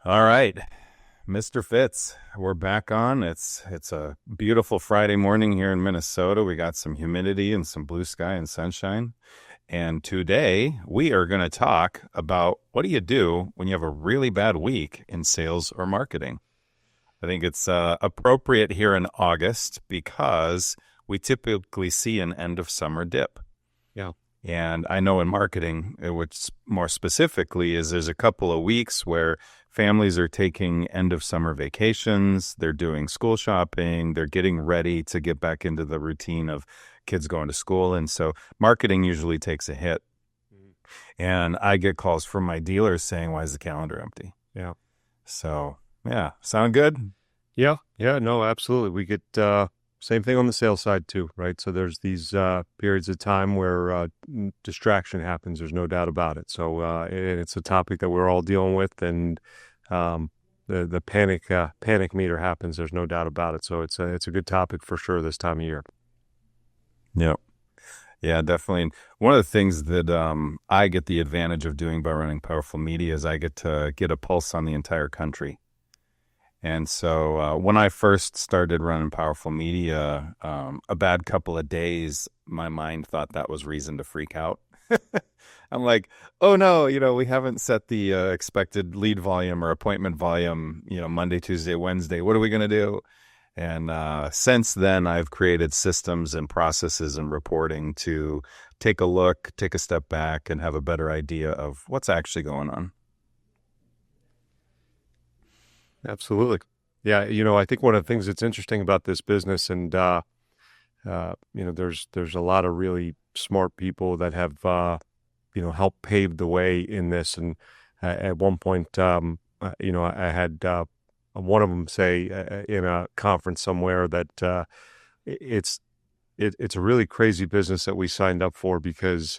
All right, Mr. Fitz, we're back on. It's a beautiful Friday morning here in Minnesota. We got some humidity and some blue sky and sunshine. And today we are going to talk about what do you do when you have a really bad week in sales or marketing. I think it's appropriate here in August because we typically see an end of summer dip. Yeah. And I know in marketing, which more specifically is there's a couple of weeks where families are taking end of summer vacations, they're doing school shopping, they're getting ready to get back into the routine of kids going to school. And so marketing usually takes a hit. And I get calls from my dealers saying, why is the calendar empty? Yeah. So, yeah, sound good? Yeah. Yeah. No, absolutely. We get same thing on the sales side too, right? So there's these periods of time where distraction happens. There's no doubt about it. So and it's a topic that we're all dealing with, and the panic meter happens. There's no doubt about it. So it's a good topic for sure this time of year. Yep. Yeah, definitely. And one of the things that I get the advantage of doing by running powerful media is I get to get a pulse on the entire country. And so when I first started running powerful media, a bad couple of days, my mind thought that was reason to freak out. I'm like, oh no, we haven't set the expected lead volume or appointment volume, Monday, Tuesday, Wednesday. What are we going to do? And since then, I've created systems and processes and reporting to take a look, take a step back, and have a better idea of what's actually going on. Absolutely. Yeah. I think one of the things that's interesting about this business, and there's a lot of really smart people that have helped pave the way in this. And at one point, I had one of them say in a conference somewhere that it's a really crazy business that we signed up for, because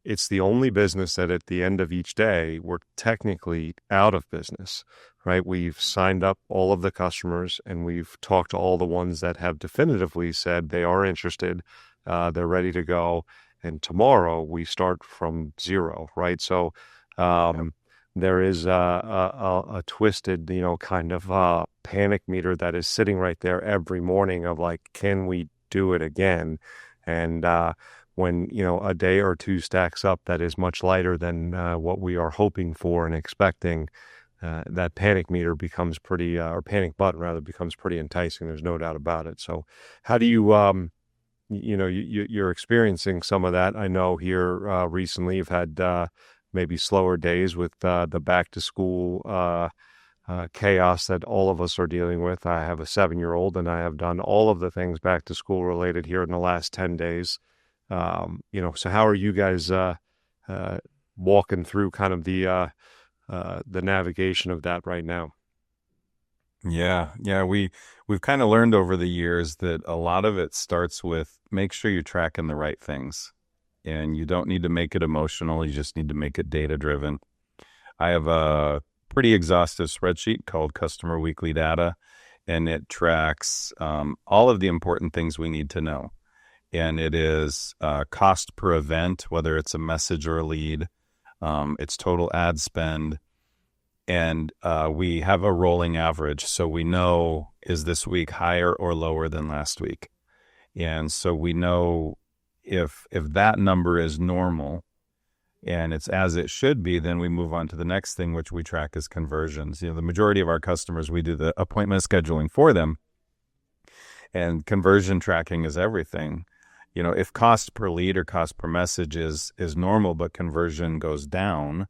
it's the only business that at the end of each day, we're technically out of business, right? We've signed up all of the customers, and we've talked to all the ones that have definitively said they are interested, they're ready to go. And tomorrow we start from zero, right? So there is a twisted, kind of panic meter that is sitting right there every morning of like, can we do it again? And when, a day or two stacks up that is much lighter than what we are hoping for and expecting, that panic meter becomes pretty, or panic button rather, becomes pretty enticing. There's no doubt about it. So how do you, you're experiencing some of that. I know here recently you've had maybe slower days with the back to school chaos that all of us are dealing with. I have a 7-year-old, and I have done all of the things back to school related here in the last 10 days. So how are you guys walking through kind of the navigation of that right now? Yeah. We've kind of learned over the years that a lot of it starts with make sure you're tracking the right things. And you don't need to make it emotional. You just need to make it data driven. I have a pretty exhaustive spreadsheet called Customer Weekly Data, and it tracks all of the important things we need to know. And it is cost per event, whether it's a message or a lead. It's total ad spend. And we have a rolling average. So we know, is this week higher or lower than last week? And so we know if that number is normal and it's as it should be, then we move on to the next thing, which we track as conversions. The majority of our customers, we do the appointment scheduling for them, and conversion tracking is everything. If cost per lead or cost per message is normal, but conversion goes down,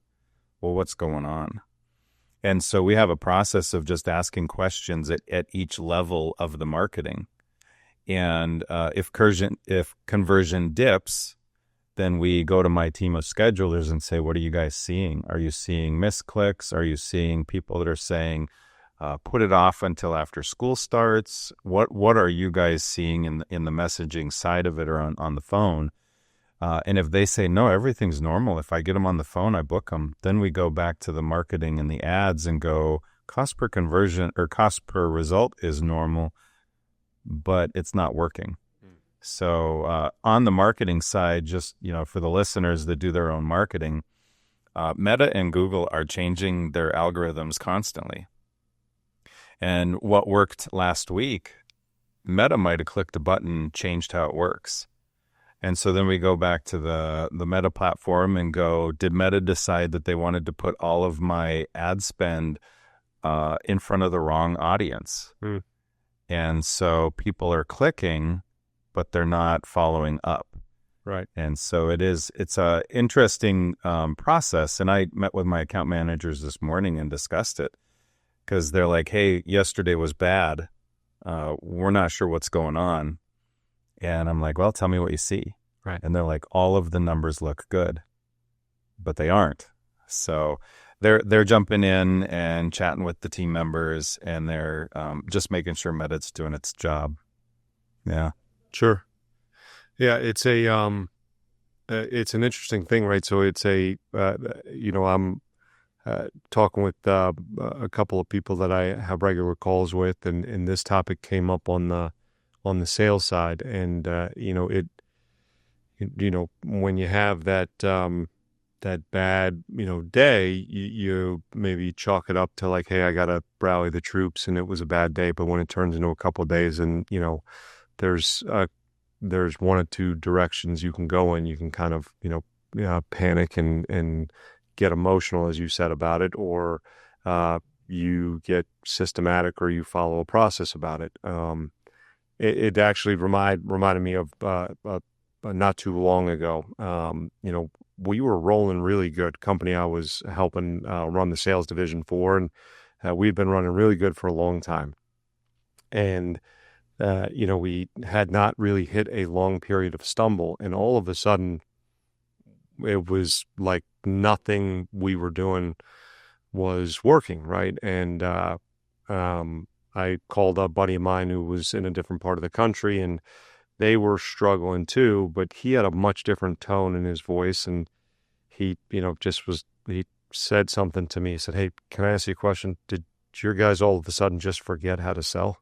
well, what's going on? And so we have a process of just asking questions at each level of the marketing. And if conversion dips, then we go to my team of schedulers and say, what are you guys seeing? Are you seeing misclicks? Are you seeing people that are saying, put it off until after school starts? What are you guys seeing in the messaging side of it or on the phone? And if they say, no, everything's normal, if I get them on the phone, I book them, then we go back to the marketing and the ads and go, cost per conversion or cost per result is normal, but it's not working. So on the marketing side, just, for the listeners that do their own marketing, Meta and Google are changing their algorithms constantly. And what worked last week, Meta might have clicked a button, changed how it works. And so then we go back to the Meta platform and go, did Meta decide that they wanted to put all of my ad spend in front of the wrong audience? Mm. And so people are clicking, but they're not following up. Right. And so it's a interesting process. And I met with my account managers this morning and discussed it because they're like, hey, yesterday was bad. We're not sure what's going on. And I'm like, well, tell me what you see. Right. And they're like, all of the numbers look good, but they aren't. So they're jumping in and chatting with the team members, and they're just making sure Meta's doing its job. Yeah. Sure. Yeah, it's an interesting thing, right? So it's I'm talking with a couple of people that I have regular calls with, and this topic came up on the sales side, and when you have that bad day, you maybe chalk it up to like, hey, I got to rally the troops, and it was a bad day. But when it turns into a couple of days, and there's one or two directions you can go in. You can kind of panic and get emotional, as you said, about it, or you get systematic, or you follow a process about it. It actually reminded me of not too long ago. We were rolling really good. Company I was helping run the sales division for, and we'd been running really good for a long time. And we had not really hit a long period of stumble, and all of a sudden, it was like nothing we were doing was working, right? And I called a buddy of mine who was in a different part of the country, and they were struggling too, but he had a much different tone in his voice, and he said something to me. He said, "Hey, can I ask you a question? Did your guys all of a sudden just forget how to sell?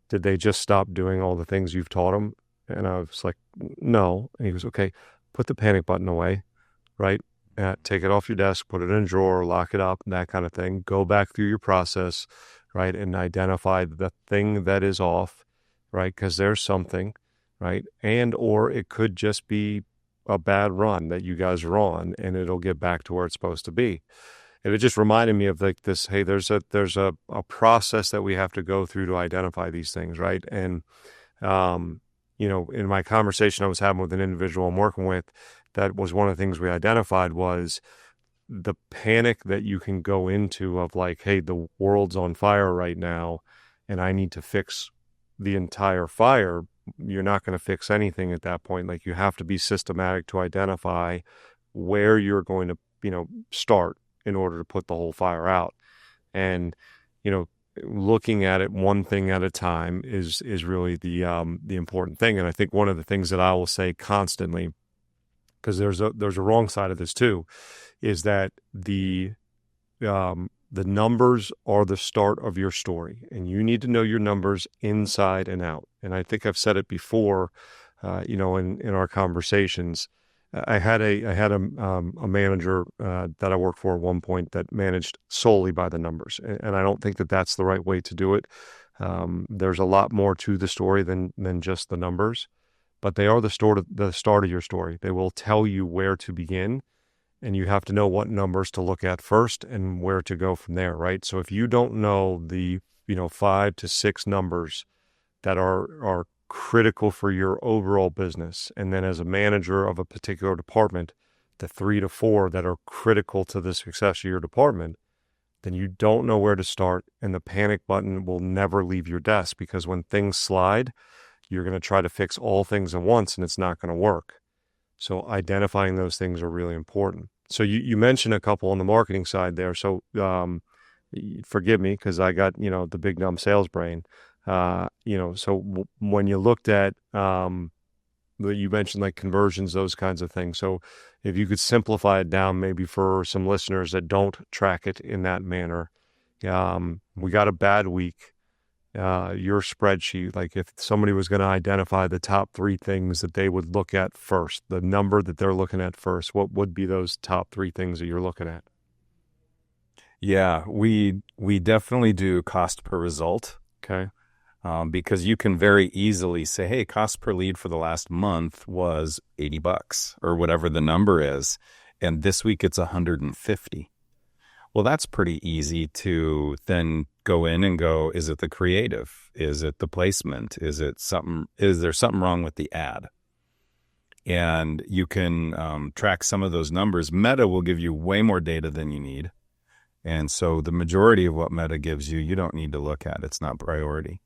Did they just stop doing all the things you've taught them?" And I was like, "No." And he goes, "Okay, put the panic button away, right? Take it off your desk, put it in a drawer, lock it up, that kind of thing. Go back through your process, right? And identify the thing that is off, right? Because there's something, right? And, or it could just be a bad run that you guys are on, and it'll get back to where it's supposed to be." And it just reminded me of like this, hey, there's a process that we have to go through to identify these things, right? And, in my conversation I was having with an individual I'm working with, that was one of the things we identified was the panic that you can go into of like, hey, the world's on fire right now, and I need to fix the entire fire. You're not going to fix anything at that point. Like, you have to be systematic to identify where you're going to, start in order to put the whole fire out. And, looking at it one thing at a time is really the important thing. And I think one of the things that I will say constantly, because there's a wrong side of this too, is that the numbers are the start of your story, and you need to know your numbers inside and out. And I think I've said it before, in our conversations. I had a manager that I worked for at one point that managed solely by the numbers, and I don't think that that's the right way to do it. There's a lot more to the story than just the numbers, but they are the start of your story. They will tell you where to begin, and you have to know what numbers to look at first and where to go from there, right? So if you don't know the 5 to 6 numbers that are critical for your overall business, and then as a manager of a particular department, the 3 to 4 that are critical to the success of your department, then you don't know where to start, and the panic button will never leave your desk, because when things slide, you're going to try to fix all things at once, and it's not going to work. So identifying those things are really important. So you mentioned a couple on the marketing side there. So forgive me, because I got the big dumb sales brain. When you looked at, you mentioned like conversions, those kinds of things. So if you could simplify it down, maybe for some listeners that don't track it in that manner, we got a bad week. your spreadsheet, like if somebody was going to identify the top 3 things that they would look at first, the number that they're looking at first, what would be those top 3 things that you're looking at? Yeah, we definitely do cost per result. Okay. Because you can very easily say, hey, cost per lead for the last month was $80 or whatever the number is. And this week it's 150. Well, that's pretty easy to then go in and go, is it the creative? Is it the placement? Is there something wrong with the ad? And you can track some of those numbers. Meta will give you way more data than you need. And so the majority of what Meta gives you, you don't need to look at. It's not priority.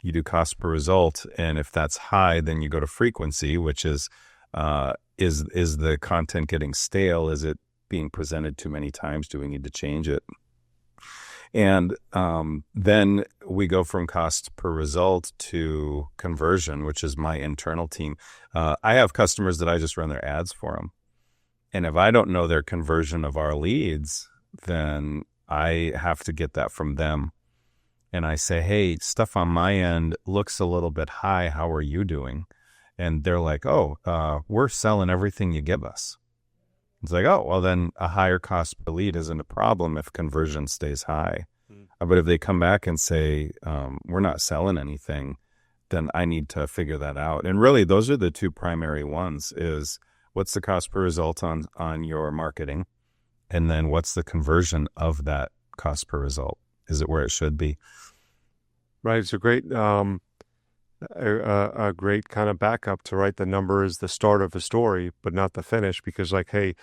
You do cost per result, and if that's high, then you go to frequency, which is the content getting stale? Is it being presented too many times? Do we need to change it? And then we go from cost per result to conversion, which is my internal team. I have customers that I just run their ads for them, and if I don't know their conversion of our leads, then I have to get that from them. And I say, hey, stuff on my end looks a little bit high. How are you doing? And they're like, we're selling everything you give us. It's like, oh, well, then a higher cost per lead isn't a problem if conversion stays high. But if they come back and say, we're not selling anything, then I need to figure that out. And really, those are the 2 primary ones is what's the cost per result on your marketing? And then what's the conversion of that cost per result? Is it where it should be? Right. It's a great kind of backup to write the number is the start of a story, but not the finish. Because like, hey,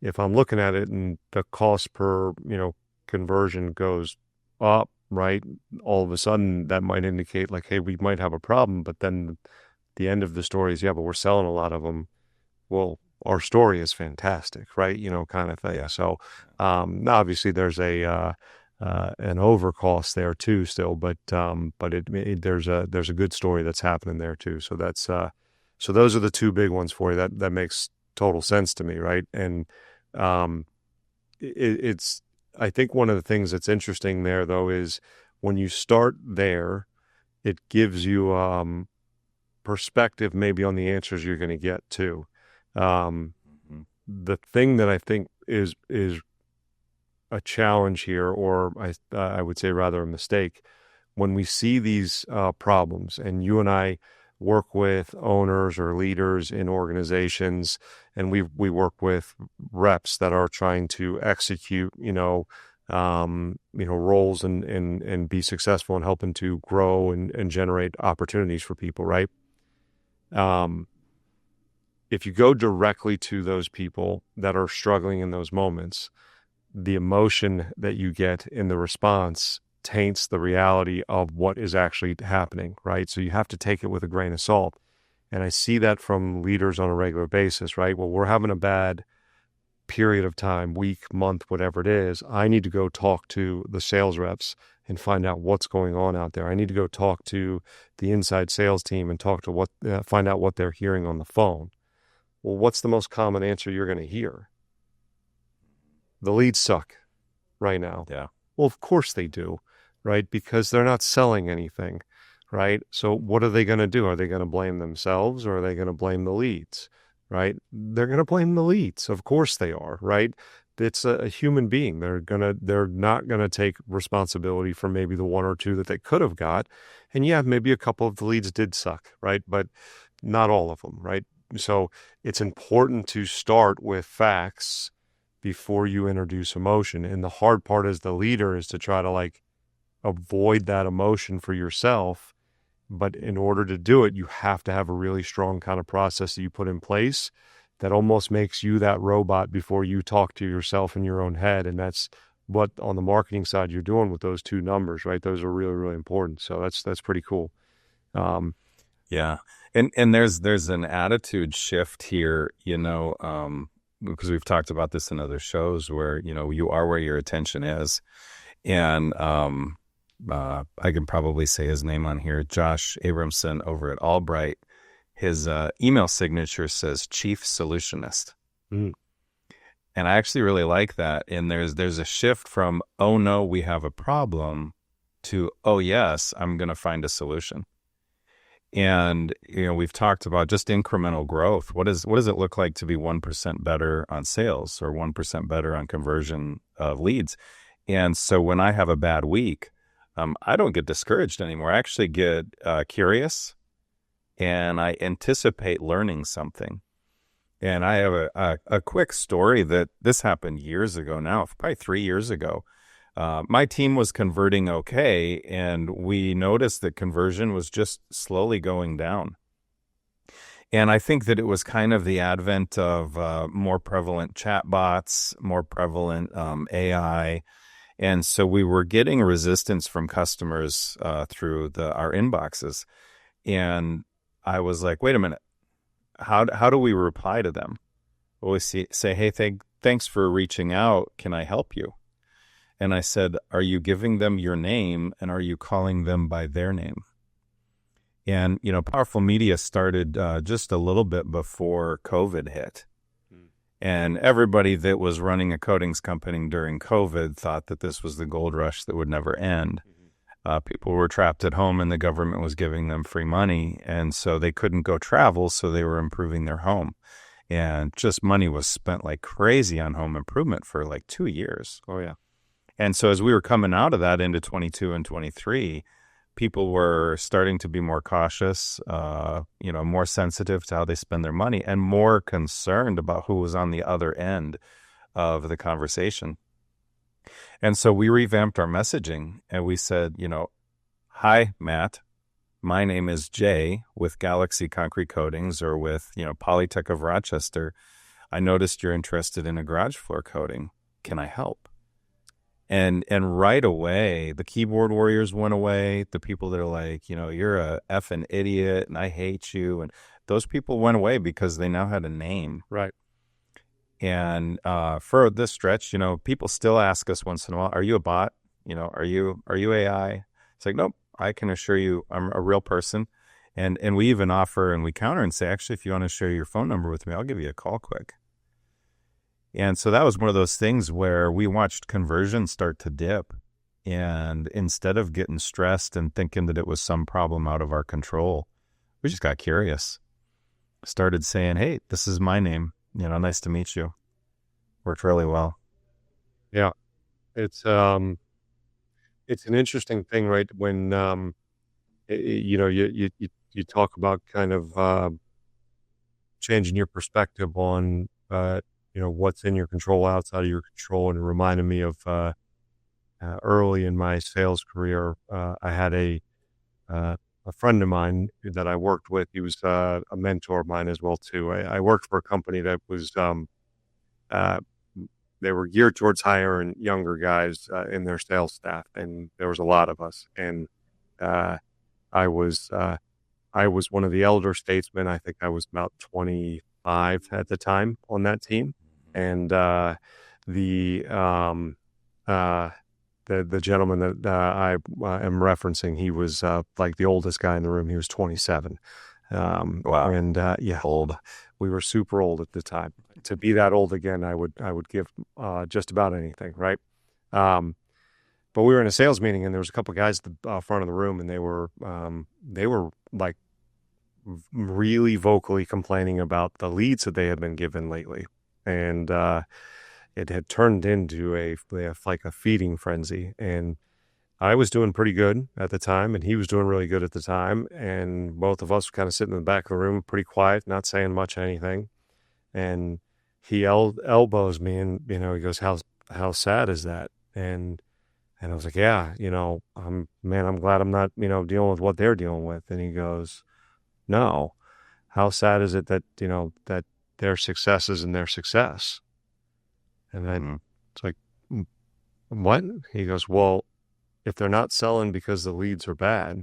if I'm looking at it and the cost per, conversion goes up, right, all of a sudden that might indicate like, hey, we might have a problem. But then the end of the story is, yeah, but we're selling a lot of them. Well, our story is fantastic, right? Kind of thing. Yeah. So obviously there's an overcost there too still, but there's a good story that's happening there too. So that's so those are the 2 big ones for you. That makes total sense to me, right? And it's I think one of the things that's interesting there though is when you start there, it gives you perspective maybe on the answers you're going to get too. The thing that I think is a challenge here, or I would say rather a mistake, when we see these problems, and you and I work with owners or leaders in organizations, and we work with reps that are trying to execute, roles and be successful in helping to grow and generate opportunities for people, right? If you go directly to those people that are struggling in those moments, the emotion that you get in the response taints the reality of what is actually happening, right? So you have to take it with a grain of salt. And I see that from leaders on a regular basis, right? Well, we're having a bad period of time, week, month, whatever it is. I need to go talk to the sales reps and find out what's going on out there. I need to go talk to the inside sales team and find out what they're hearing on the phone. Well, what's the most common answer you're going to hear? The leads suck right now. Yeah. Well, of course they do, right? Because they're not selling anything, right? So what are they going to do? Are they going to blame themselves or are they going to blame the leads, right? They're going to blame the leads. Of course they are, right? It's a human being. They're not going to take responsibility for maybe the 1 or 2 that they could have got. And yeah, maybe a couple of the leads did suck, right? But not all of them, right? So it's important to start with facts before you introduce emotion. And the hard part as the leader is to try to avoid that emotion for yourself. But in order to do it, you have to have a really strong kind of process that you put in place that almost makes you that robot before you talk to yourself in your own head. And that's what on the marketing side you're doing with those 2 numbers, right? Those are really, really important. So that's pretty cool. Yeah. And there's an attitude shift here, because we've talked about this in other shows where, you are where your attention is. And I can probably say his name on here, Josh Abramson over at Albright. His email signature says Chief Solutionist. Mm. And I actually really like that. And there's a shift from, oh no, we have a problem, to, oh, yes, I'm going to find a solution. And, we've talked about just incremental growth. What does it look like to be 1% better on sales or 1% better on conversion of leads? And so when I have a bad week, I don't get discouraged anymore. I actually get curious, and I anticipate learning something. And I have a quick story that this happened years ago now, probably 3 years ago. My team was converting okay, and we noticed that conversion was just slowly going down. And I think that it was kind of the advent of more prevalent chatbots, more prevalent AI. And so we were getting resistance from customers through our inboxes. And I was like, wait a minute, how do we reply to them? Well, we say, hey, thanks for reaching out. Can I help you? And I said, are you giving them your name, and are you calling them by their name? And, Powerful Media started just a little bit before COVID hit. And everybody that was running a coatings company during COVID thought that this was the gold rush that would never end. People were trapped at home, and the government was giving them free money. And so they couldn't go travel, so they were improving their home. And just money was spent like crazy on home improvement for like 2 years. Oh, yeah. And so as we were coming out of that into 22 and 23, people were starting to be more cautious, more sensitive to how they spend their money, and more concerned about who was on the other end of the conversation. And so we revamped our messaging, and we said, hi, Matt, my name is Jay with Galaxy Concrete Coatings, or with, Polytech of Rochester. I noticed you're interested in a garage floor coating. Can I help? And right away, the keyboard warriors went away. The people that are like, you're a effing idiot and I hate you. And those people went away because they now had a name. Right. And for this stretch, people still ask us once in a while, are you a bot? Are you AI? It's like, nope, I can assure you I'm a real person. And we even offer, and we counter and say, actually, if you want to share your phone number with me, I'll give you a call quick. And so that was one of those things where we watched conversion start to dip. And instead of getting stressed and thinking that it was some problem out of our control, we just got curious. Started saying, hey, this is my name. Nice to meet you. Worked really well. Yeah. It's an interesting thing, right? When, you talk about kind of changing your perspective on, what's in your control, outside of your control. And it reminded me of early in my sales career, I had a friend of mine that I worked with. He was a mentor of mine as well, too. I worked for a company that was, they were geared towards hiring younger guys in their sales staff. And there was a lot of us. And I was one of the elder statesmen. I think I was about 25 at the time on that team. And the gentleman that I am referencing, he was like the oldest guy in the room. He was 27. Wow. And old. We were super old at the time. To be that old again, I would give just about anything, right? But we were in a sales meeting, and there was a couple of guys at the front of the room, and they were like really vocally complaining about the leads that they had been given lately. And it had turned into like a feeding frenzy. And I was doing pretty good at the time, and he was doing really good at the time. And both of us were kind of sitting in the back of the room, pretty quiet, not saying much anything. And he elbows me, and, he goes, how sad is that? And I was like, yeah, I'm glad I'm not, dealing with what they're dealing with. And he goes, no, how sad is it that, that their success isn't their success? And then it's like, what? He goes, well, if they're not selling because the leads are bad,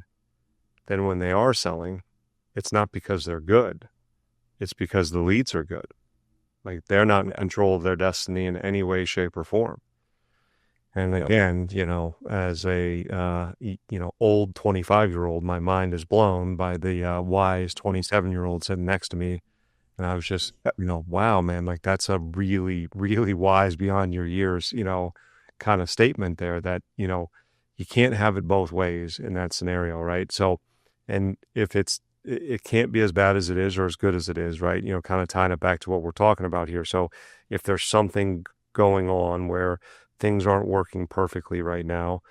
then when they are selling, it's not because they're good. It's because the leads are good. Like, they're not in control of their destiny in any way, shape, or form. And again, as a, old 25-year-old, my mind is blown by the wise 27-year-old sitting next to me. And I was just, wow, man, like, that's a really, really wise, beyond your years, kind of statement there that, You can't have it both ways in that scenario, right? So, and if it can't be as bad as it is or as good as it is, right? Kind of tying it back to what we're talking about here. So if there's something going on where things aren't working perfectly right now,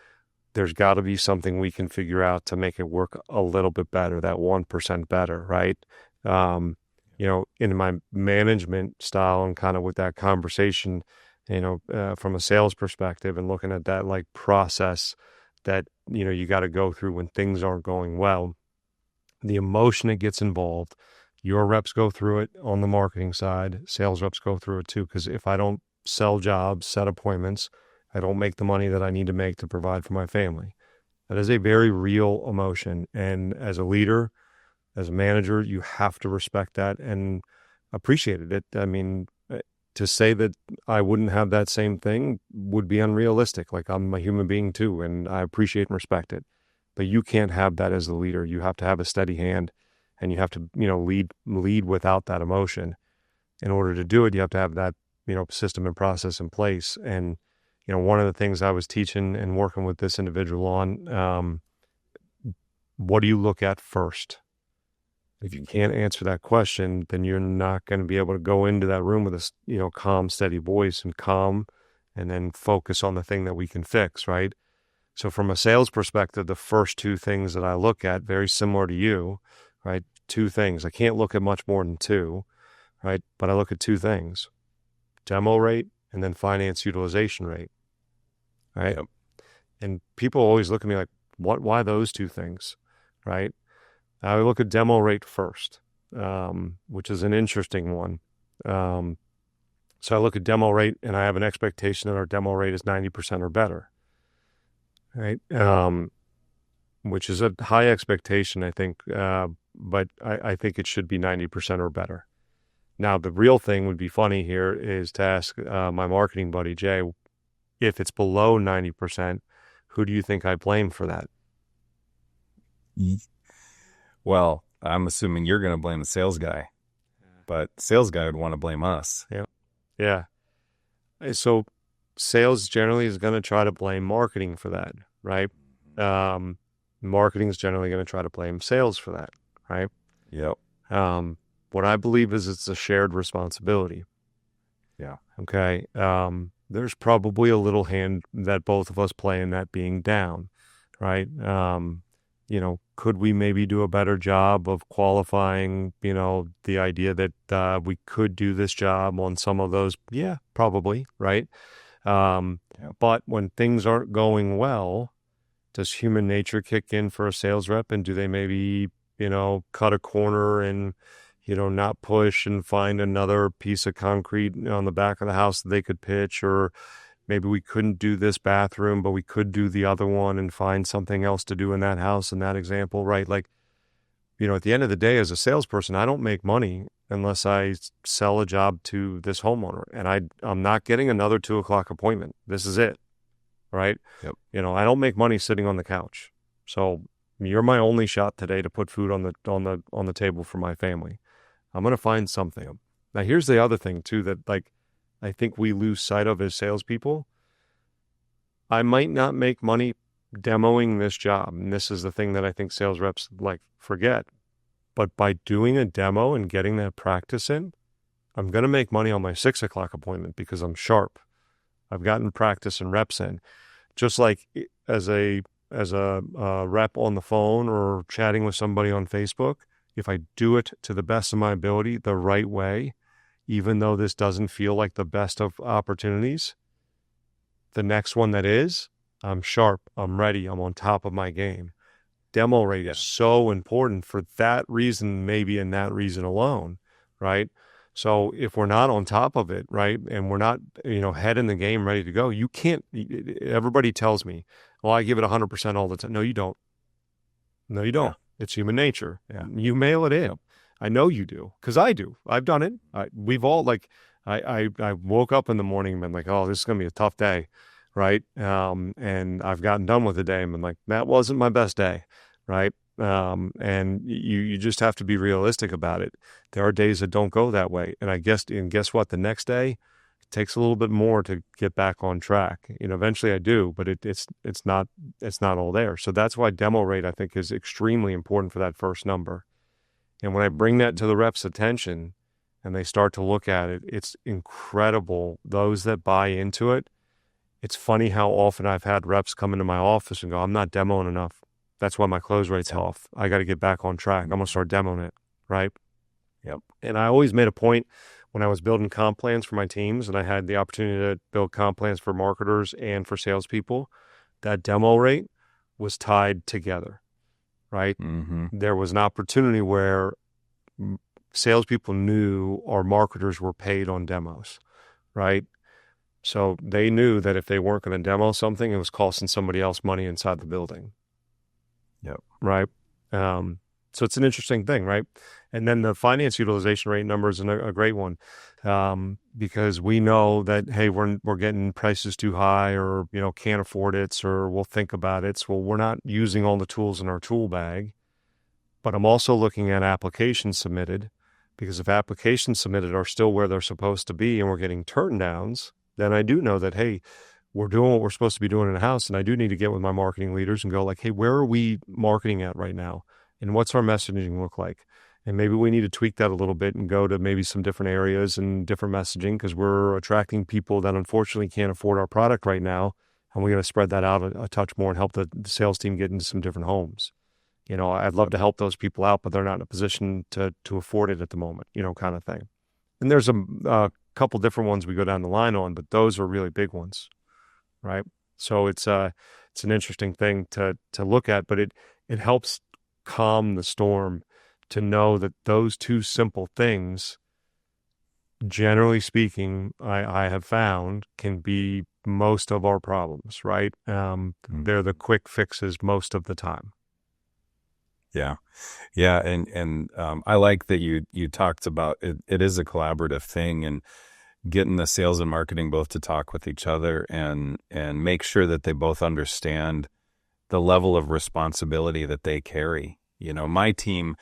there's got to be something we can figure out to make it work a little bit better, that 1% better, right? In my management style and kind of with that conversation, from a sales perspective and looking at that like process that, you got to go through when things aren't going well, the emotion that gets involved, your reps go through it on the marketing side, sales reps go through it too. Because if I don't sell jobs, set appointments, I don't make the money that I need to make to provide for my family. That is a very real emotion. And as a leader, as a manager, you have to respect that and appreciate it. I mean, to say that I wouldn't have that same thing would be unrealistic. Like, I'm a human being too, and I appreciate and respect it. But you can't have that as a leader. You have to have a steady hand, and you have to, lead without that emotion. In order to do it, you have to have that, system and process in place. And, one of the things I was teaching and working with this individual on, what do you look at first? If you can't answer that question, then you're not going to be able to go into that room with a, calm, steady voice and then focus on the thing that we can fix, right? So from a sales perspective, the first two things that I look at, very similar to you, right? Two things. I can't look at much more than two, right? But I look at two things: demo rate and then finance utilization rate, right? Yep. And people always look at me like, why those two things, right? I look at demo rate first, which is an interesting one. So I look at demo rate, and I have an expectation that our demo rate is 90% or better, right? Which is a high expectation, I think, but I think it should be 90% or better. Now, the real thing would be funny here is to ask my marketing buddy, Jay, if it's below 90%, who do you think I blame for that? Well, I'm assuming you're going to blame the sales guy, but the sales guy would want to blame us. Yeah. So sales generally is going to try to blame marketing for that, right? Marketing is generally going to try to blame sales for that, right? Yep. What I believe is it's a shared responsibility. Yeah. Okay. There's probably a little hand that both of us play in that being down, right? Could we maybe do a better job of qualifying, the idea that we could do this job on some of those? Yeah, probably, right? But when things aren't going well, does human nature kick in for a sales rep? And do they maybe, cut a corner and, not push and find another piece of concrete on the back of the house that they could pitch? Or maybe we couldn't do this bathroom, but we could do the other one and find something else to do in that house in that example, right? Like, at the end of the day, as a salesperson, I don't make money unless I sell a job to this homeowner, and I'm not getting another 2:00 appointment. This is it, right? Yep. I don't make money sitting on the couch. So you're my only shot today to put food on the table for my family. I'm going to find something. Now, here's the other thing too, that like, I think we lose sight of as salespeople. I might not make money demoing this job. And this is the thing that I think sales reps forget. But by doing a demo and getting that practice in, I'm going to make money on my 6:00 appointment because I'm sharp. I've gotten practice and reps in. Just like as a rep on the phone or chatting with somebody on Facebook, if I do it to the best of my ability, the right way, even though this doesn't feel like the best of opportunities, the next one that is, I'm sharp, I'm ready, I'm on top of my game. Demo rate is so important for that reason, maybe in that reason alone, right? So if we're not on top of it, right, and we're not, head in the game, ready to go, you can't. Everybody tells me, well, I give it 100% all the time. No, you don't. No, you don't. Yeah. It's human nature. Yeah. You mail it in. Yep. I know you do, because I do. I've done it. We've all, I woke up in the morning and been like, oh, this is going to be a tough day, right? And I've gotten done with the day and been like, that wasn't my best day, right? And you just have to be realistic about it. There are days that don't go that way. And guess what? The next day, takes a little bit more to get back on track. Eventually I do, but it's not all there. So that's why demo rate, I think, is extremely important for that first number. And when I bring that to the reps' attention and they start to look at it, it's incredible. Those that buy into it, it's funny how often I've had reps come into my office and go, I'm not demoing enough. That's why my close rate's off. I got to get back on track. I'm going to start demoing it, right? Yep. And I always made a point when I was building comp plans for my teams, and I had the opportunity to build comp plans for marketers and for salespeople, that demo rate was tied together, right? Mm-hmm. There was an opportunity where salespeople knew our marketers were paid on demos, right? So they knew that if they weren't going to demo something, it was costing somebody else money inside the building. Yep. Right. So it's an interesting thing, right? And then the finance utilization rate number is a great one, because we know that, hey, we're getting prices too high, or can't afford it, or we'll think about it. Well, we're not using all the tools in our tool bag. But I'm also looking at applications submitted, because if applications submitted are still where they're supposed to be and we're getting turn downs, then I do know that, hey, we're doing what we're supposed to be doing in the house. And I do need to get with my marketing leaders and go like, hey, where are we marketing at right now? And what's our messaging look like? And maybe we need to tweak that a little bit and go to maybe some different areas and different messaging, because we're attracting people that unfortunately can't afford our product right now. And we're going to spread that out a touch more and help the sales team get into some different homes. I'd love to help those people out, but they're not in a position to afford it at the moment, kind of thing. And there's a couple different ones we go down the line on, but those are really big ones, right? So it's an interesting thing to look at, but it helps calm the storm to know that those two simple things, generally speaking, I have found, can be most of our problems, right? They're the quick fixes most of the time. Yeah. Yeah. And I like that you talked about it. It is a collaborative thing, and getting the sales and marketing both to talk with each other and make sure that they both understand the level of responsibility that they carry. My team,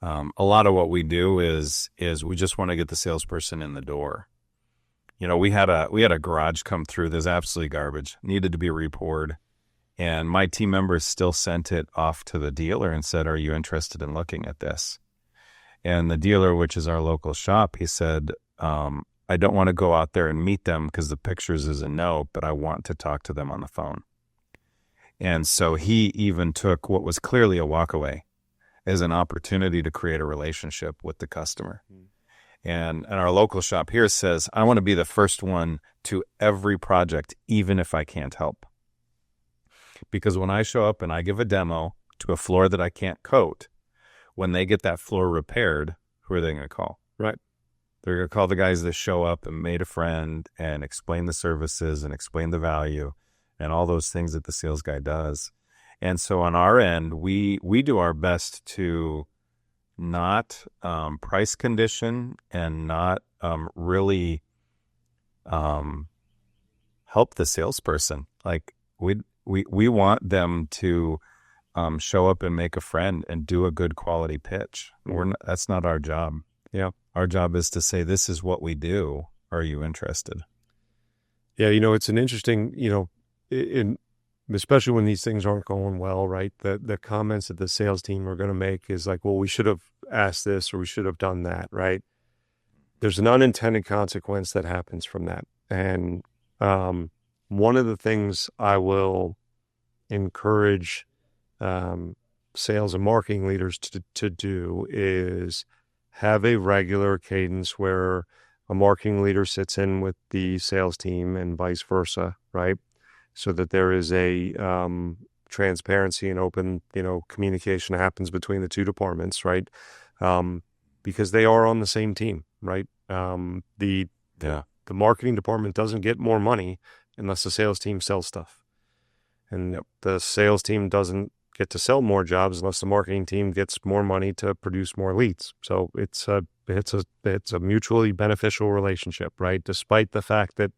a lot of what we do is we just want to get the salesperson in the door. We had a garage come through that's absolutely garbage, needed to be repoured. And my team members still sent it off to the dealer and said, are you interested in looking at this? And the dealer, which is our local shop, he said, I don't want to go out there and meet them because the pictures is a no, but I want to talk to them on the phone. And so he even took what was clearly a walkaway as an opportunity to create a relationship with the customer. And our local shop here says, I want to be the first one to every project, even if I can't help. Because when I show up and I give a demo to a floor that I can't coat, when they get that floor repaired, who are they going to call? Right. They're going to call the guys that show up and made a friend and explain the services and explain the value and all those things that the sales guy does. And so on our end, we do our best to not price condition and not really help the salesperson. Like we want them to show up and make a friend and do a good quality pitch. That's not our job. Yeah. Our job is to say, this is what we do. Are you interested? Yeah. It's an interesting, especially when these things aren't going well, right? The comments that the sales team are going to make is like, well, we should have asked this or we should have done that, right? There's an unintended consequence that happens from that. And one of the things I will encourage sales and marketing leaders to do is have a regular cadence where a marketing leader sits in with the sales team and vice versa, right? So that there is a transparency and open, communication happens between the two departments, right? Because they are on the same team, right? The marketing department doesn't get more money unless the sales team sells stuff, and the sales team doesn't get to sell more jobs unless the marketing team gets more money to produce more leads. So it's a mutually beneficial relationship, right? Despite the fact that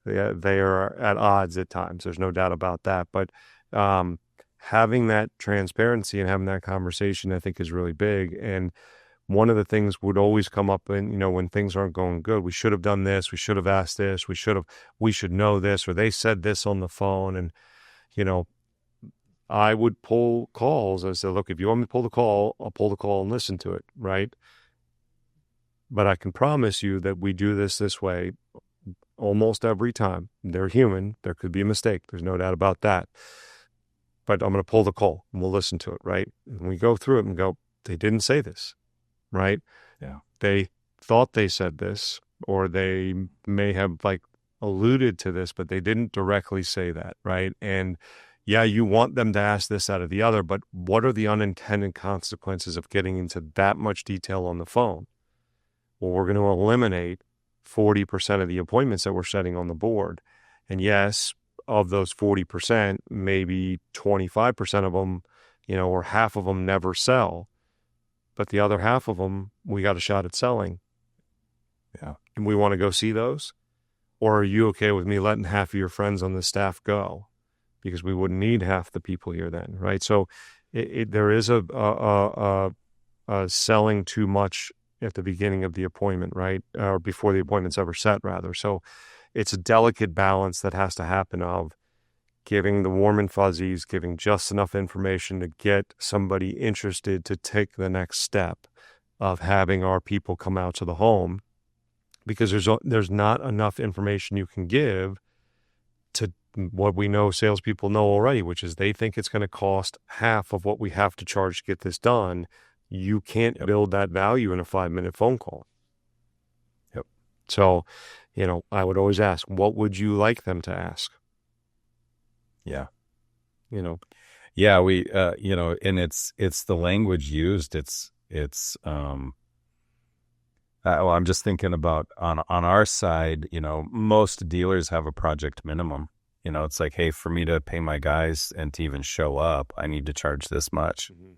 they are at odds at times. There's no doubt about that. But having that transparency and having that conversation, I think, is really big. And one of the things would always come up when things aren't going good. We should have done this. We should have asked this. We should know this, or they said this on the phone. And, you know, I would pull calls. I said, look, if you want me to pull the call, I'll pull the call and listen to it. Right. But I can promise you that we do this way almost every time. They're human. There could be a mistake. There's no doubt about that. But I'm going to pull the call and we'll listen to it, right? And we go through it and go, they didn't say this, right? Yeah. They thought they said this, or they may have alluded to this, but they didn't directly say that, right? And yeah, you want them to ask this out of the other, but what are the unintended consequences of getting into that much detail on the phone? Well, we're going to eliminate 40% of the appointments that we're setting on the board. And yes, of those 40%, maybe 25% of them, or half of them never sell. But the other half of them, we got a shot at selling. Yeah. And we want to go see those? Or are you okay with me letting half of your friends on the staff go? Because we wouldn't need half the people here then, right? So there is a selling too much at the beginning of the appointment, right? Or before the appointment's ever set, rather. So it's a delicate balance that has to happen of giving the warm and fuzzies, giving just enough information to get somebody interested to take the next step of having our people come out to the home, because there's not enough information you can give to what we know salespeople know already, which is they think it's going to cost half of what we have to charge to get this done. You can't build that value in a 5-minute phone call. Yep. So, I would always ask, what would you like them to ask? Yeah. Yeah, we, and it's the language used. Well, I'm just thinking about on our side, most dealers have a project minimum. It's like, hey, for me to pay my guys and to even show up, I need to charge this much. Mm-hmm.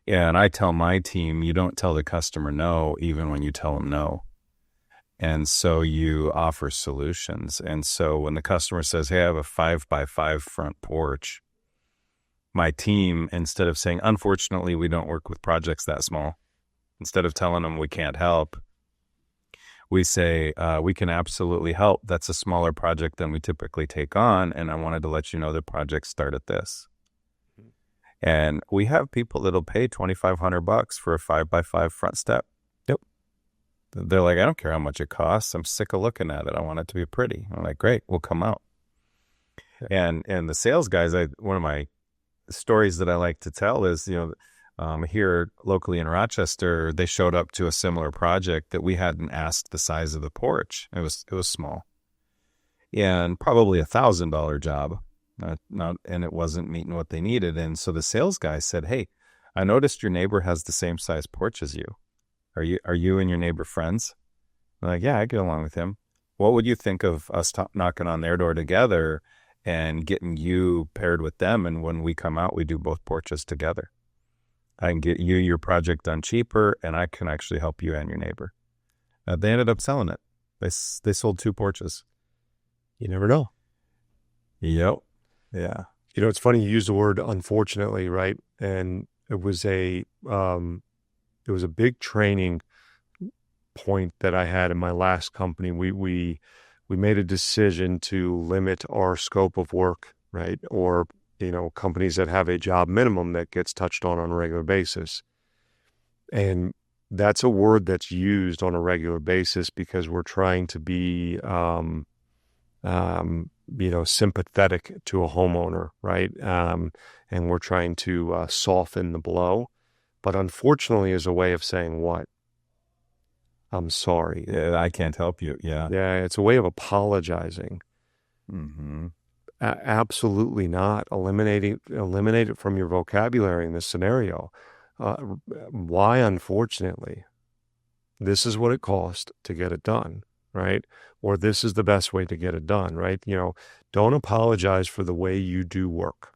And I tell my team, you don't tell the customer no, even when you tell them no. And so you offer solutions. And so when the customer says, hey, I have a 5x5 front porch, my team, instead of saying, unfortunately, we don't work with projects that small, instead of telling them we can't help, we say, we can absolutely help. That's a smaller project than we typically take on. And I wanted to let you know the projects start at this. And we have people that'll pay $2,500 for a 5x5 front step. Yep. They're like, I don't care how much it costs. I'm sick of looking at it. I want it to be pretty. I'm like, great, we'll come out. Yeah. And the sales guys, one of my stories that I like to tell is, here locally in Rochester, they showed up to a similar project that we hadn't asked the size of the porch. It was small, and probably $1,000 job. And it wasn't meeting what they needed. And so the sales guy said, hey, I noticed your neighbor has the same size porch as you. Are you and your neighbor friends? I'm like, yeah, I get along with him. What would you think of us knocking on their door together and getting you paired with them? And when we come out, we do both porches together. I can get you your project done cheaper, and I can actually help you and your neighbor. They ended up selling it. They sold 2 porches. You never know. Yep. Yeah. It's funny you use the word unfortunately, right? And it was a big training point that I had in my last company. We made a decision to limit our scope of work, right? Or, companies that have a job minimum that gets touched on a regular basis. And that's a word that's used on a regular basis because we're trying to be, sympathetic to a homeowner, right? And we're trying to soften the blow. But unfortunately is a way of saying what? I'm sorry. Yeah, I can't help you. Yeah. Yeah, it's a way of apologizing. Mm-hmm. Absolutely not. Eliminate it from your vocabulary in this scenario. Why, unfortunately? This is what it cost to get it done, right? Or this is the best way to get it done, right? Don't apologize for the way you do work.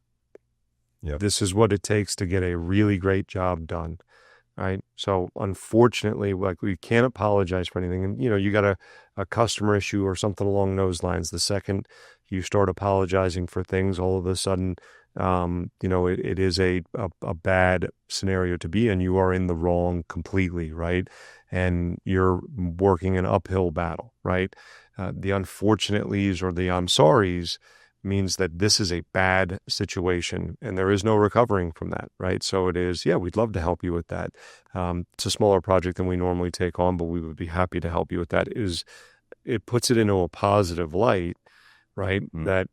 Yep. This is what it takes to get a really great job done, right? So unfortunately, we can't apologize for anything. And, you got a customer issue or something along those lines. The second you start apologizing for things, all of a sudden it is a bad scenario to be in. You are in the wrong completely, right? And you're working an uphill battle, right? The unfortunately's or the I'm sorry's means that this is a bad situation and there is no recovering from that, right? So it is, yeah, we'd love to help you with that. It's a smaller project than we normally take on, but we would be happy to help you with that. It puts it into a positive light, right? That,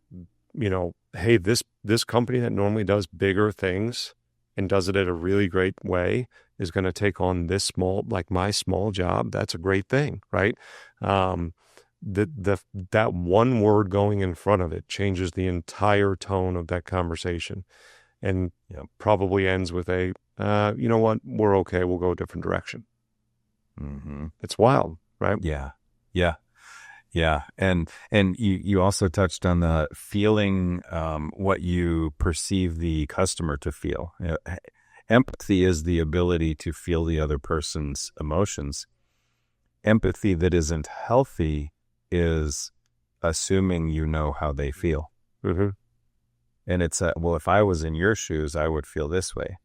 hey, this company that normally does bigger things and does it at a really great way is going to take on this small, like my small job. That's a great thing, right? That one word going in front of it changes the entire tone of that conversation, and probably ends with a, you know what, we're okay. We'll go a different direction. It's wild, right? Yeah. And you also touched on the feeling, what you perceive the customer to feel. Empathy is the ability to feel the other person's emotions. Empathy that isn't healthy is assuming you know how they feel. And it's well, if I was in your shoes, I would feel this way.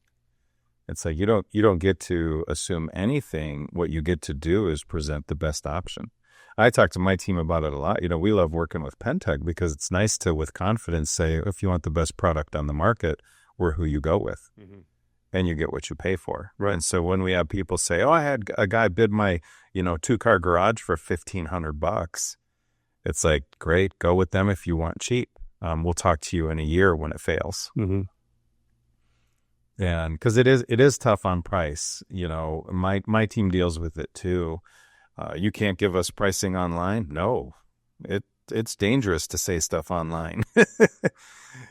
It's like you don't get to assume anything. What you get to do is present the best option. I talk to my team about it a lot. We love working with Pentec because it's nice to, with confidence, say, if you want the best product on the market, we're who you go with. And you get what you pay for. Right. And so when we have people say, oh, I had a guy bid my, 2-car garage for $1,500, it's like, great, go with them if you want cheap. We'll talk to you in a year when it fails. And because it is tough on price. My team deals with it too. You can't give us pricing online. No, it's dangerous to say stuff online.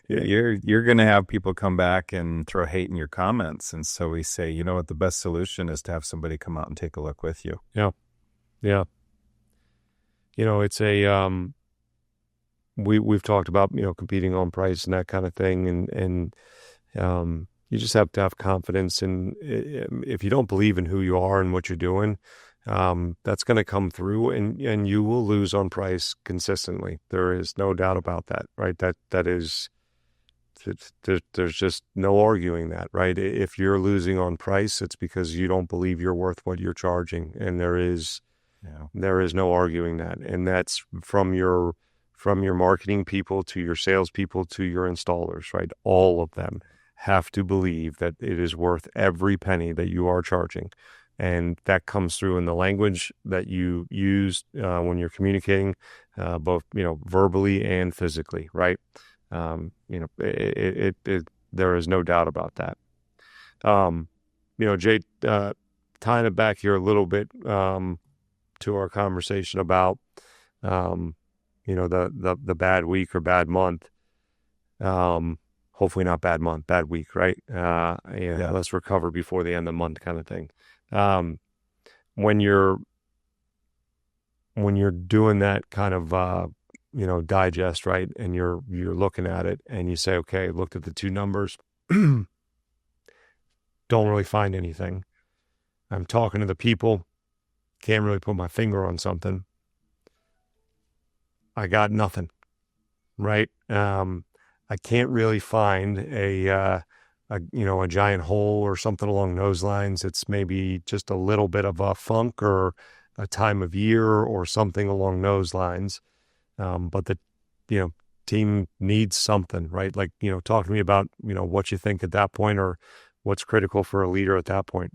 You're going to have people come back and throw hate in your comments. And so we say, you know what, the best solution is to have somebody come out and take a look with you. Yeah. It's we've talked about, competing on price and that kind of thing. And you just have to have confidence. And if you don't believe in who you are and what you're doing, that's going to come through, and you will lose on price consistently. There is no doubt about that, right? That is, there's just no arguing that, right? If you're losing on price, it's because you don't believe you're worth what you're charging, and there is no arguing that. And that's from your marketing people to your sales people to your installers, right? All of them have to believe that it is worth every penny that you are charging. And that comes through in the language that you use when you're communicating, both verbally and physically, right? There is no doubt about that. Jay, tying it back here a little bit to our conversation about the bad week or bad month. Hopefully not bad month, bad week, right? Let's recover before the end of the month, kind of thing. When you're doing that kind of digest, right, and you're looking at it and you say, okay, looked at the two numbers, don't really find anything. I'm talking to the people, can't really put my finger on something. I got nothing, right? I can't really find a giant hole or something along those lines. It's maybe just a little bit of a funk or a time of year or something along those lines. But the, team needs something, right? Like, talk to me about, what you think at that point or what's critical for a leader at that point.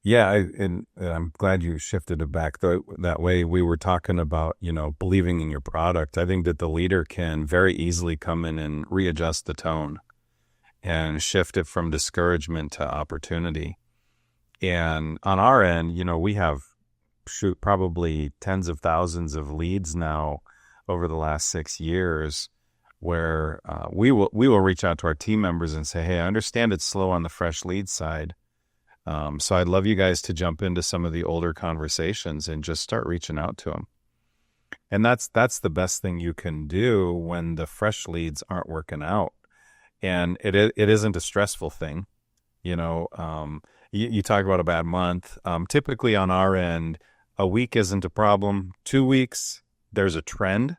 Yeah. And I'm glad you shifted it back that way. We were talking about, believing in your product. I think that the leader can very easily come in and readjust the tone and shift it from discouragement to opportunity. And on our end, we have probably tens of thousands of leads now over the last 6 years where we will reach out to our team members and say, hey, I understand it's slow on the fresh lead side. So I'd love you guys to jump into some of the older conversations and just start reaching out to them. And that's the best thing you can do when the fresh leads aren't working out. And it isn't a stressful thing. You talk about a bad month. Typically on our end, a week isn't a problem. 2 weeks, there's a trend.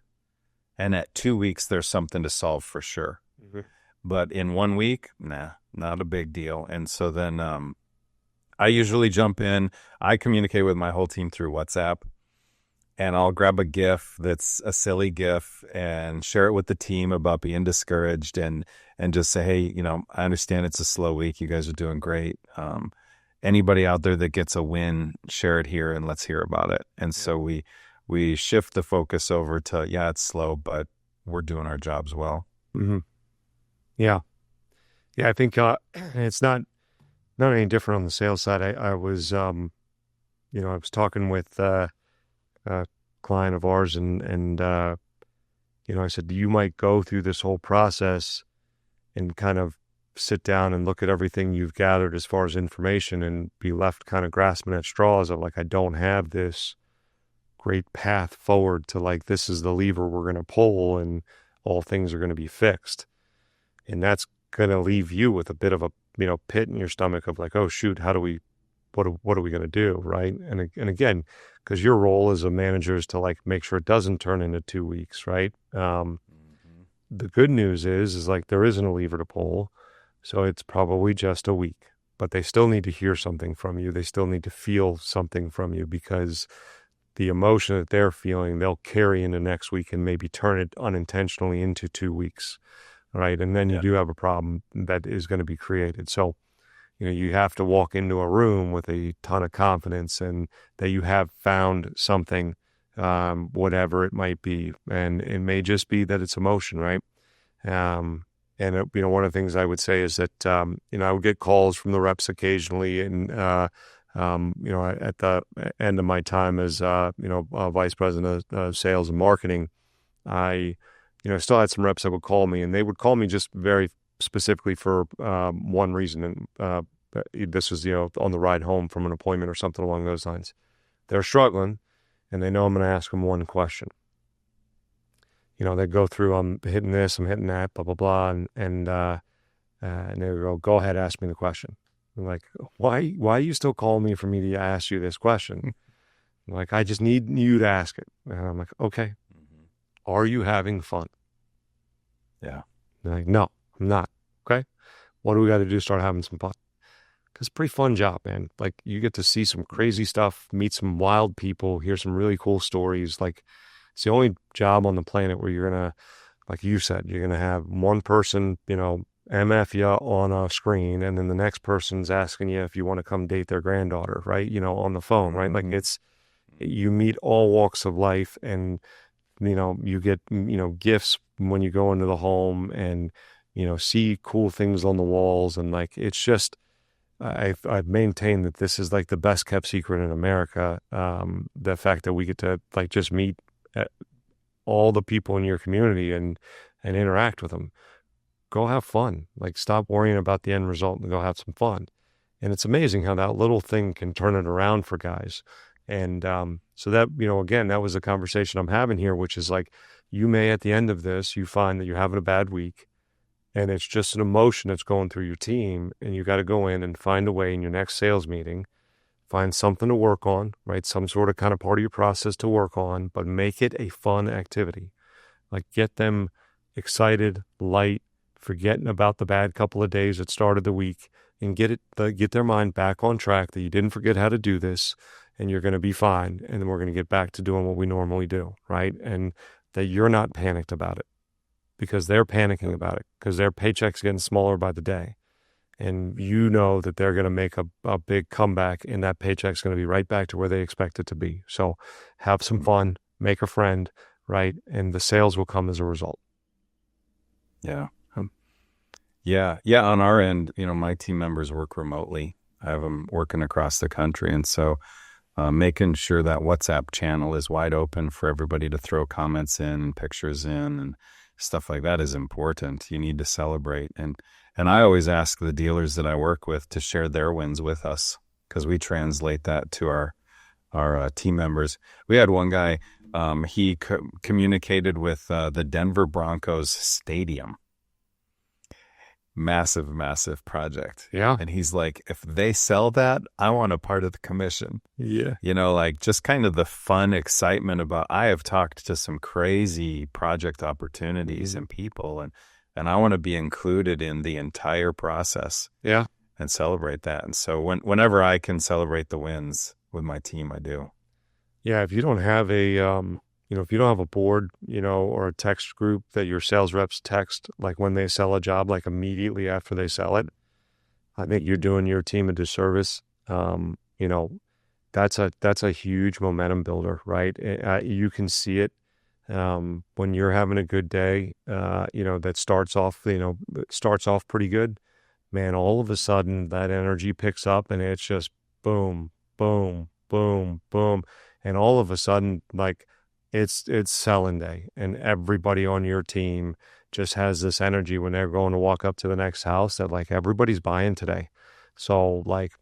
And at 2 weeks, there's something to solve for sure. Mhm. But in 1 week, nah, not a big deal. And so then I usually jump in. I communicate with my whole team through WhatsApp, and I'll grab a GIF that's a silly GIF and share it with the team about being discouraged, and just say, hey, I understand it's a slow week. You guys are doing great. Anybody out there that gets a win, share it here and let's hear about it. And so we shift the focus over to, yeah, it's slow, but we're doing our jobs well. Mm-hmm. Yeah. Yeah. I think it's not any different on the sales side. I was, I was talking with a client of ours, and I said, you might go through this whole process and kind of sit down and look at everything you've gathered as far as information and be left kind of grasping at straws of like, I don't have this great path forward to like, this is the lever we're going to pull and all things are going to be fixed. And that's going to leave you with a bit of a, pit in your stomach of like, oh shoot, what are we going to do? Right. And again, because your role as a manager is to like make sure it doesn't turn into 2 weeks. Right. The good news is like there isn't a lever to pull. So it's probably just a week, but they still need to hear something from you. They still need to feel something from you, because the emotion that they're feeling, they'll carry into next week and maybe turn it unintentionally into 2 weeks. Right. And then you do have a problem that is going to be created. So, you have to walk into a room with a ton of confidence and that you have found something, whatever it might be. And it may just be that it's emotion, right? One of the things I would say is that, I would get calls from the reps occasionally, and, at the end of my time as, vice president of sales and marketing, I still had some reps that would call me, and they would call me just very specifically for one reason. And this was, on the ride home from an appointment or something along those lines. They're struggling, and they know I'm going to ask them one question. They go through, I'm hitting this, I'm hitting that, blah, blah, blah. And they go ahead, ask me the question. I'm like, why are you still calling me for me to ask you this question? I'm like, I just need you to ask it. And I'm like, okay, are you having fun? Yeah. They're like, no, I'm not. Okay. What do we got to do to start having some fun? Because it's a pretty fun job, man. Like, you get to see some crazy stuff, meet some wild people, hear some really cool stories. Like, it's the only job on the planet where you're going to, like you said, you're going to have one person, MF you on a screen, and then the next person's asking you if you want to come date their granddaughter, right? On the phone, right? Like, you meet all walks of life, and, you get, gifts when you go into the home, and, see cool things on the walls. And like, it's just, I've maintained that this is like the best kept secret in America. The fact that we get to like just meet all the people in your community and interact with them. Go have fun. Like, stop worrying about the end result and go have some fun. And it's amazing how that little thing can turn it around for guys. And so that, again, that was a conversation I'm having here, which is like, you may at the end of this, you find that you're having a bad week, and it's just an emotion that's going through your team, and you got to go in and find a way in your next sales meeting, find something to work on, right? Some sort of kind of part of your process to work on, but make it a fun activity. Like, get them excited, light, forgetting about the bad couple of days that started the week, and get their mind back on track that you didn't forget how to do this, and you're going to be fine. And then we're going to get back to doing what we normally do, right? And that you're not panicked about it, because they're panicking about it, because their paycheck's getting smaller by the day. And that they're going to make a big comeback, and that paycheck's going to be right back to where they expect it to be. So have some fun, make a friend, right? And the sales will come as a result. Yeah. Yeah. On our end, my team members work remotely. I have them working across the country. And so making sure that WhatsApp channel is wide open for everybody to throw comments in and pictures in and stuff like that is important. You need to celebrate. And I always ask the dealers that I work with to share their wins with us, because we translate that to our team members. We had one guy, he communicated with the Denver Broncos stadium. massive, massive project. Yeah. And he's like, if they sell that, I want a part of the commission. Yeah. Like just kind of the fun excitement about, I have talked to some crazy project opportunities and people, and I want to be included in the entire process. Yeah. And celebrate that. And so whenever I can celebrate the wins with my team, I do. Yeah. If you don't have if you don't have a board, or a text group that your sales reps text, like when they sell a job, like immediately after they sell it, I think you're doing your team a disservice. That's a huge momentum builder, right? You can see it when you're having a good day, that starts off pretty good. Man, all of a sudden that energy picks up and it's just boom, boom, boom, boom. And all of a sudden, like it's selling day, and everybody on your team just has this energy when they're going to walk up to the next house that like everybody's buying today. So like,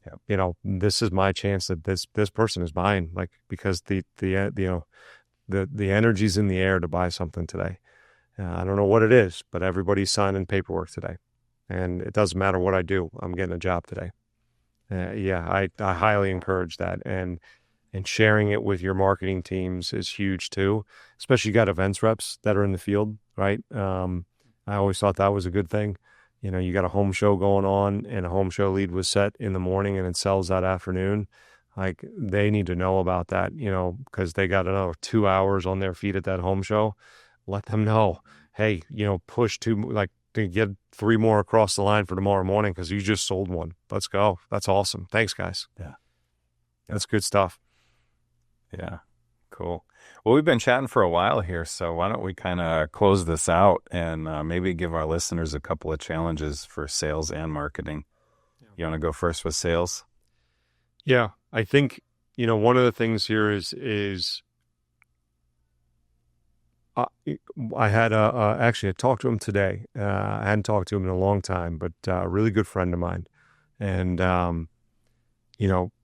this is my chance that this person is buying, like, because the energy's in the air to buy something today. I don't know what it is, but everybody's signing paperwork today. And it doesn't matter what I do, I'm getting a job today. I highly encourage that. And sharing it with your marketing teams is huge too, especially you got events reps that are in the field, right? I always thought that was a good thing. You got a home show going on and a home show lead was set in the morning and it sells that afternoon. Like they need to know about that, because they got another 2 hours on their feet at that home show. Let them know, hey, push to get 3 more across the line for tomorrow morning because you just sold one. Let's go. That's awesome. Thanks, guys. Yeah. That's good stuff. Yeah. Cool. Well, we've been chatting for a while here, so why don't we kind of close this out and maybe give our listeners a couple of challenges for sales and marketing. You want to go first with sales? Yeah. I think, one of the things here is I had actually I talked to him today. I hadn't talked to him in a long time, but a really good friend of mine, and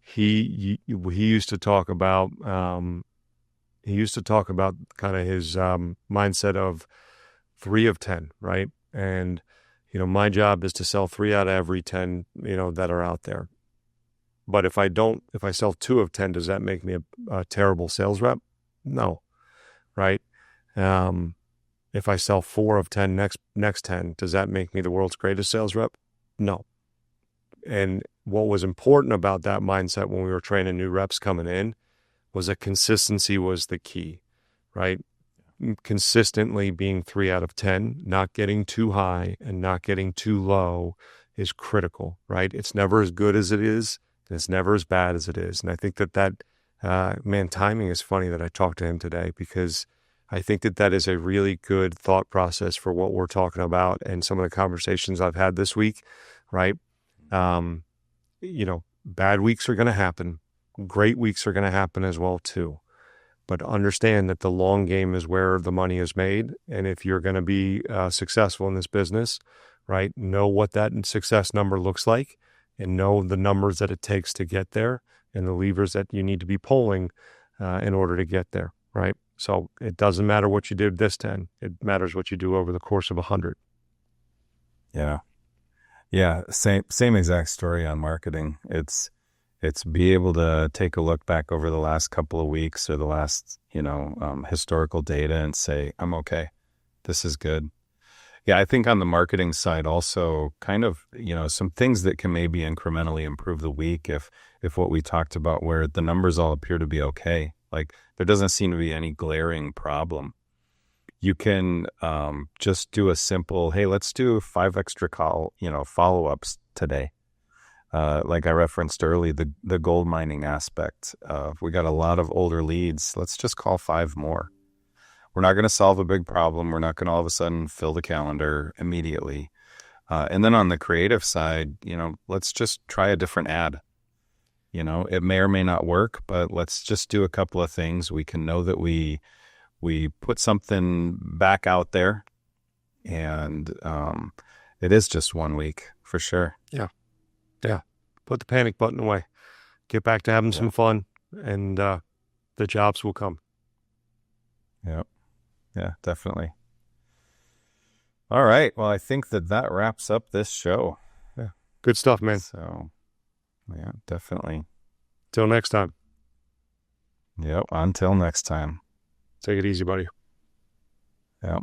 he used to talk about kind of his mindset of 3 of 10, right? And my job is to sell 3 out of every 10 that are out there. But if I sell 2 of 10, does that make me a terrible sales rep? No, right? If I sell 4 of 10 next 10, does that make me the world's greatest sales rep? No. And what was important about that mindset when we were training new reps coming in was that consistency was the key, right? Consistently being 3 out of 10, not getting too high and not getting too low is critical, right? It's never as good as it is, and it's never as bad as it is. And I think that timing is funny that I talked to him today, because I think that is a really good thought process for what we're talking about and some of the conversations I've had this week, right? Bad weeks are going to happen. Great weeks are going to happen as well too. But understand that the long game is where the money is made. And if you're going to be successful in this business, right, know what that success number looks like and know the numbers that it takes to get there and the levers that you need to be pulling in order to get there, right? So it doesn't matter what you did this 10. It matters what you do over the course of 100. Yeah. Yeah. Same exact story on marketing. It's be able to take a look back over the last couple of weeks or the last, historical data and say, I'm okay. This is good. Yeah. I think on the marketing side also kind of, some things that can maybe incrementally improve the week if what we talked about where the numbers all appear to be okay. Like there doesn't seem to be any glaring problem. You can just do a simple, hey, let's do 5 extra follow-ups today. Like I referenced early, the gold mining aspect. We got a lot of older leads. Let's just call 5 more. We're not going to solve a big problem. We're not going to all of a sudden fill the calendar immediately. And then on the creative side, let's just try a different ad. It may or may not work, but let's just do a couple of things. We can know that we put something back out there, and it is just 1 week for sure. Yeah. Put the panic button away. Get back to having some fun, and the jobs will come. Yeah, definitely. All right. Well, I think that wraps up this show. Yeah. Good stuff, man. So, yeah, definitely. Till next time. Yep. Until next time. Take it easy, buddy. Yep.